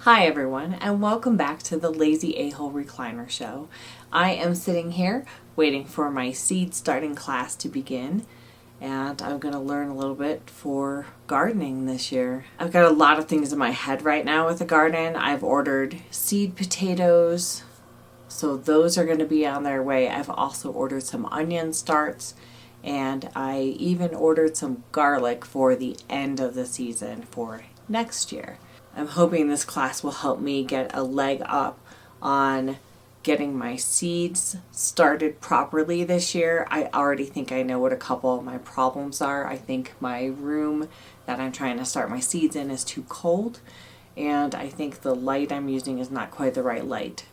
Hi everyone, and welcome back to the Lazy A-Hole Recliner Show. I am sitting here waiting for my seed starting class to begin, and I'm going to learn a little bit for gardening this year. I've got a lot of things in my head right now with the garden. I've ordered seed potatoes, so those are going to be on their way. I've also ordered some onion starts, and I even ordered some garlic for the end of the season for next year. I'm hoping this class will help me get a leg up on getting my seeds started properly this year. I already think I know what a couple of my problems are. I think my room that I'm trying to start my seeds in is too cold, and I think the light I'm using is not quite the right light.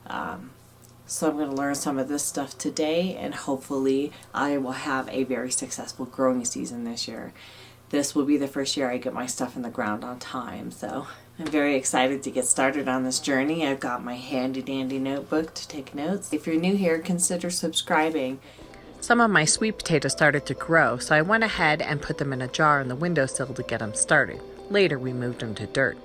So I'm going to learn some of this stuff today, and hopefully I will have a very successful growing season this year. This will be the first year I get my stuff in the ground on time, so I'm very excited to get started on this journey. I've got my handy dandy notebook to take notes. If you're new here, consider subscribing. Some of my sweet potatoes started to grow, so I went ahead and put them in a jar on the windowsill to get them started. Later we moved them to dirt.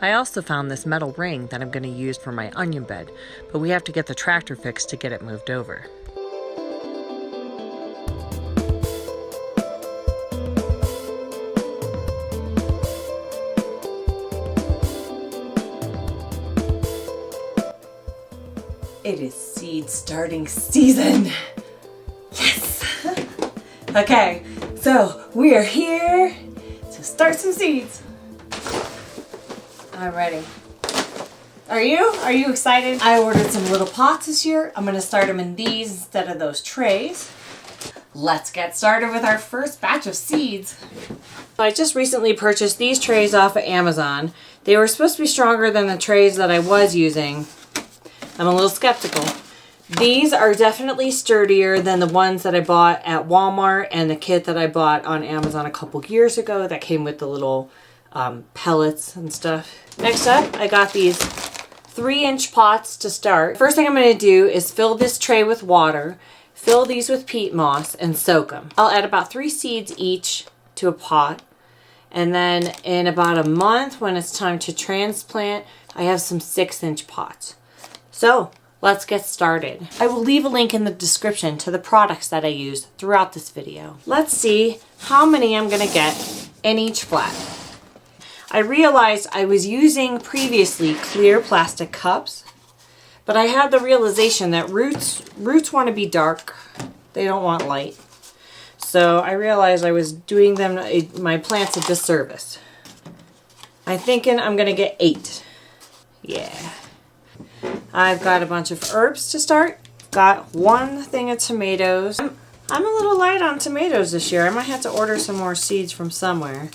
I also found this metal ring that I'm going to use for my onion bed, but we have to get the tractor fixed to get it moved over. It is seed starting season. Yes! Okay, so we are here to start some seeds. I'm ready. Are you? Are you excited? I ordered some little pots this year. I'm going to start them in these instead of those trays. Let's get started with our first batch of seeds. I just recently purchased these trays off of Amazon. They were supposed to be stronger than the trays that I was using. I'm a little skeptical. These are definitely sturdier than the ones that I bought at Walmart and the kit that I bought on Amazon a couple years ago that came with the little pellets and stuff. Next up, I got these 3-inch pots to start. First thing I'm going to do is fill this tray with water, fill these with peat moss, and soak them. I'll add about 3 seeds each to a pot. And then in about a month, when it's time to transplant, I have some 6-inch pots. So let's get started. I will leave a link in the description to the products that I use throughout this video. Let's see how many I'm going to get in each flat. I realized I was using previously clear plastic cups, but I had the realization that roots want to be dark. They don't want light. So I realized I was doing my plants a disservice. I'm thinking I'm going to get 8. Yeah. I've got a bunch of herbs to start. Got 1 thing of tomatoes. I'm a little light on tomatoes this year. I might have to order some more seeds from somewhere.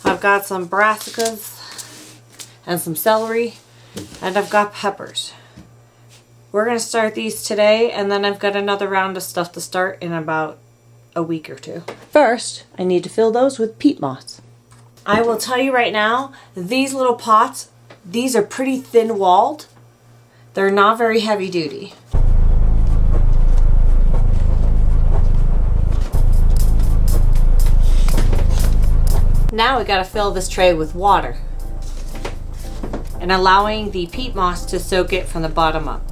I've got some brassicas and some celery, and I've got peppers. We're going to start these today, and then I've got another round of stuff to start in about a week or 2. First, I need to fill those with peat moss. I will tell you right now, these little pots, these are pretty thin-walled. They're not very heavy duty. Now we gotta fill this tray with water and allowing the peat moss to soak it from the bottom up.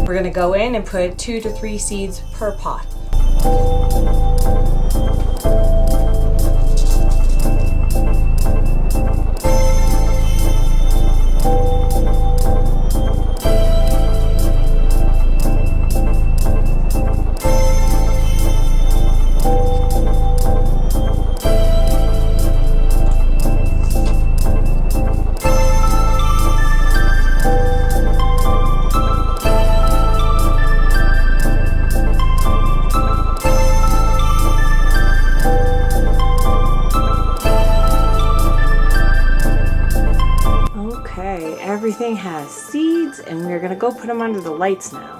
We're going to go in and put 2 to 3 seeds per pot. Everything has seeds, and we're going to go put them under the lights now.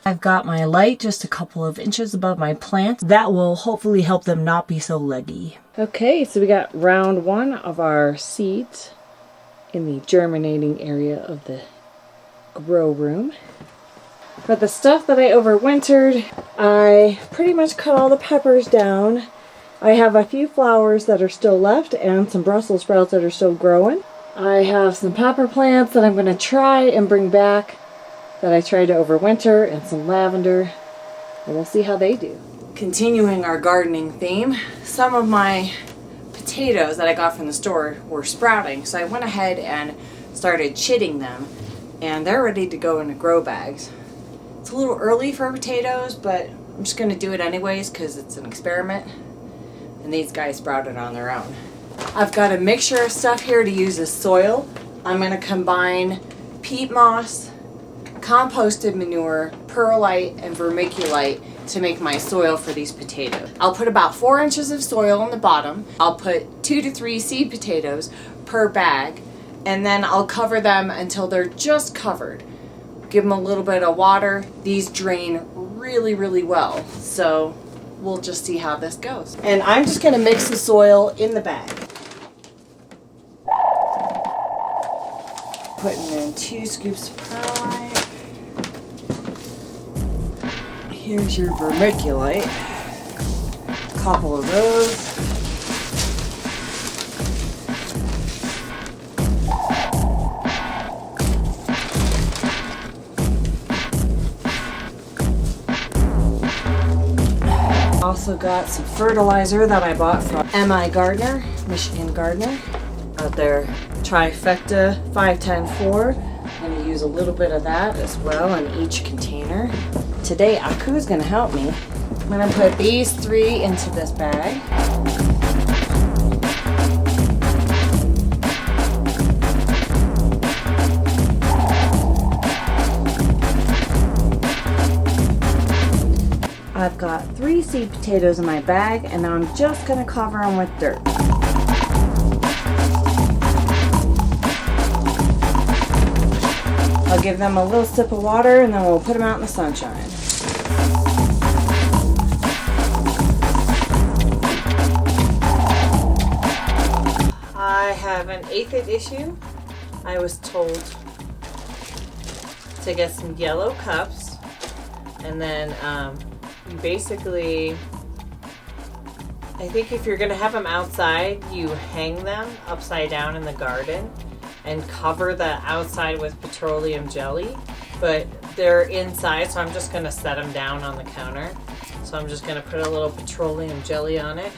I've got my light just a couple of inches above my plants. That will hopefully help them not be so leggy. Okay, so we got round one of our seeds in the germinating area of the grow room. For the stuff that I overwintered, I pretty much cut all the peppers down. I have a few flowers that are still left and some Brussels sprouts that are still growing. I have some pepper plants that I'm going to try and bring back that I tried to overwinter, and some lavender, and we'll see how they do. Continuing our gardening theme, some of my potatoes that I got from the store were sprouting, so I went ahead and started chitting them, and they're ready to go into grow bags. It's a little early for potatoes, but I'm just going to do it anyways because it's an experiment, and these guys sprouted on their own. I've got a mixture of stuff here to use as soil. I'm going to combine peat moss, composted manure, perlite, and vermiculite to make my soil for these potatoes. I'll put about 4 inches of soil on the bottom. I'll put 2 to 3 seed potatoes per bag, and then I'll cover them until they're just covered. Give them a little bit of water. These drain really, really well, so we'll just see how this goes. And I'm just going to mix the soil in the bag. Putting in 2 scoops of perlite. Here's your vermiculite. A couple of those. Also got some fertilizer that I bought from M.I. Gardner, Michigan Gardener. Got their trifecta 5-10-4. I'm going to use a little bit of that as well in each container. Today Aku is going to help me. I'm going to put these 3 into this bag. I've got 3 seed potatoes in my bag, and now I'm just going to cover them with dirt. I'll give them a little sip of water, and then we'll put them out in the sunshine. I have an aphid issue. I was told to get some yellow cups, and then you basically, I think if you're going to have them outside, you hang them upside down in the garden and cover the outside with petroleum jelly, but they're inside, so I'm just going to set them down on the counter. So I'm just going to put a little petroleum jelly on it.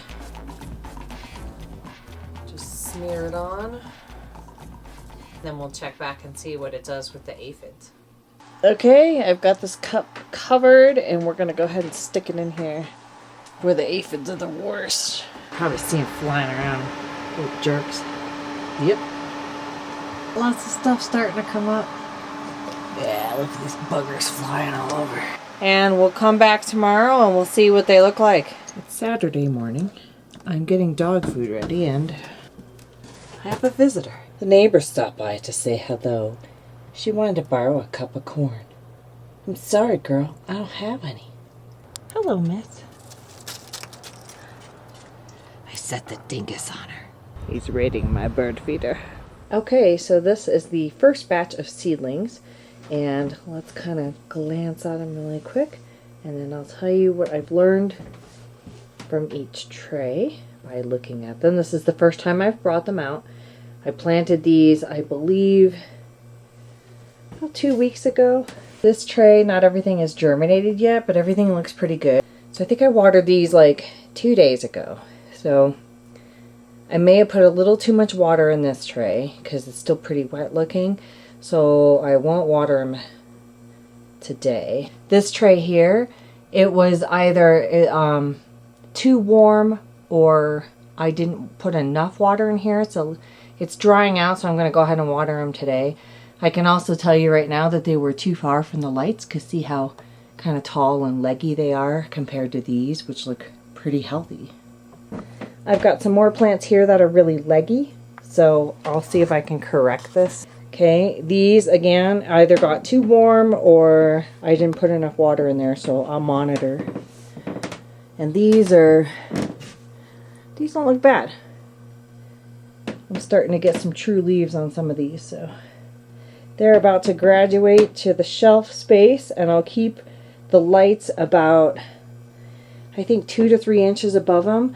Just smear it on. Then we'll check back and see what it does with the aphids. Okay, I've got this cup covered, and we're going to go ahead and stick it in here where the aphids are the worst. Probably see them flying around, little jerks. Yep. Lots of stuff starting to come up. Yeah, look at these buggers flying all over. And we'll come back tomorrow and we'll see what they look like. It's Saturday morning. I'm getting dog food ready and I have a visitor. The neighbor stopped by to say hello. She wanted to borrow a cup of corn. I'm sorry, girl. I don't have any. Hello, miss. I set the dingus on her. He's raiding my bird feeder. Okay, so this is the first batch of seedlings, and let's kind of glance at them really quick, and then I'll tell you what I've learned from each tray by looking at them. This is the first time I've brought them out. I planted these, I believe, about 2 weeks ago. This tray, not everything is germinated yet, but everything looks pretty good. So I think I watered these like 2 days ago. So I may have put a little too much water in this tray because it's still pretty wet looking, so I won't water them today. This tray here, it was either too warm or I didn't put enough water in here, so it's drying out, so I'm going to go ahead and water them today. I can also tell you right now that they were too far from the lights, because see how kind of tall and leggy they are compared to these, which look pretty healthy. I've got some more plants here that are really leggy, so I'll see if I can correct this. Okay, these again either got too warm or I didn't put enough water in there, so I'll monitor. And these don't look bad. I'm starting to get some true leaves on some of these, so they're about to graduate to the shelf space, and I'll keep the lights about, I think, 2 to 3 inches above them.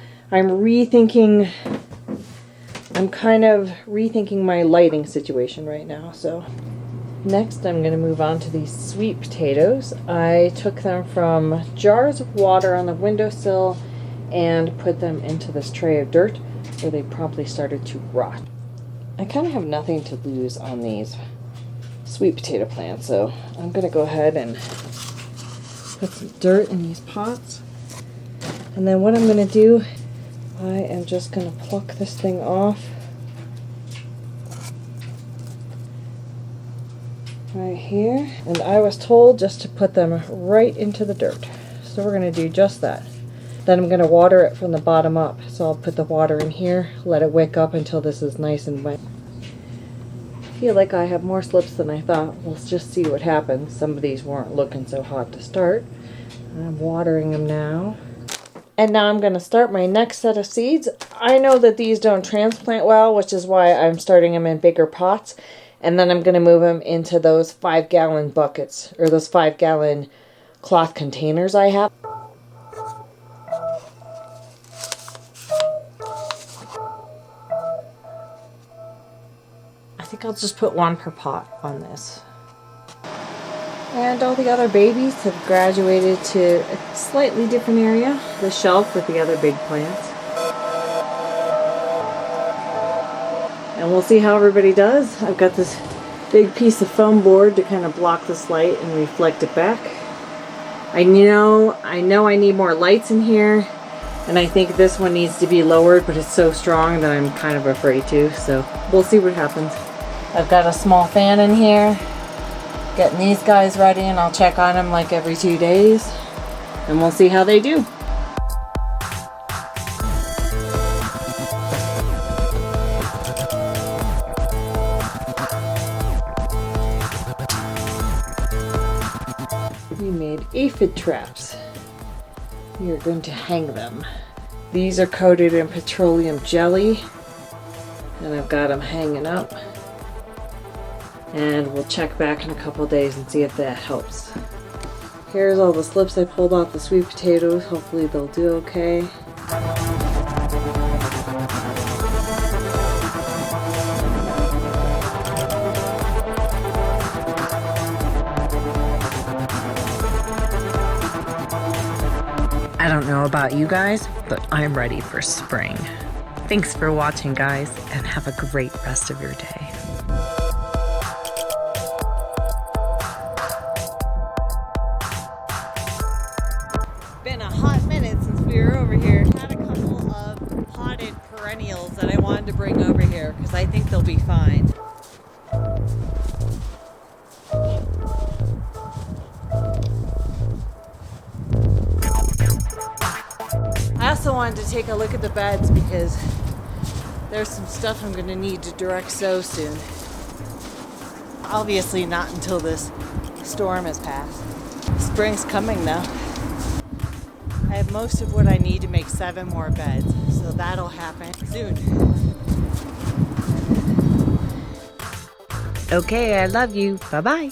I'm kind of rethinking my lighting situation right now. So next I'm going to move on to these sweet potatoes. I took them from jars of water on the windowsill and put them into this tray of dirt where they promptly started to rot. I kind of have nothing to lose on these sweet potato plants, so I'm going to go ahead and put some dirt in these pots. And then what I'm going to do, I am just going to pluck this thing off right here. And I was told just to put them right into the dirt. So we're going to do just that. Then I'm going to water it from the bottom up. So I'll put the water in here, let it wick up until this is nice and wet. I feel like I have more slips than I thought. We'll just see what happens. Some of these weren't looking so hot to start. I'm watering them now. And now I'm going to start my next set of seeds. I know that these don't transplant well, which is why I'm starting them in bigger pots. And then I'm going to move them into those 5-gallon buckets, or those 5-gallon cloth containers I have. I think I'll just put 1 per pot on this. And all the other babies have graduated to a slightly different area, the shelf with the other big plants. And we'll see how everybody does. I've got this big piece of foam board to kind of block this light and reflect it back. I know I need more lights in here, and I think this one needs to be lowered, but it's so strong that I'm kind of afraid to, so we'll see what happens. I've got a small fan in here, getting these guys ready, and I'll check on them like every 2 days, and we'll see how they do. We made aphid traps. We are going to hang them. These are coated in petroleum jelly, and I've got them hanging up. And we'll check back in a couple days and see if that helps. Here's all the slips I pulled off the sweet potatoes. Hopefully they'll do okay. I don't know about you guys, but I'm ready for spring. Thanks for watching, guys, and have a great rest of your day. Been a hot minute since we were over here. Had a couple of potted perennials that I wanted to bring over here because I think they'll be fine. I also wanted to take a look at the beds because there's some stuff I'm going to need to direct sow soon. Obviously not until this storm has passed. Spring's coming though. I have most of what I need to make 7 more beds, so that'll happen soon. Okay, I love you. Bye-bye.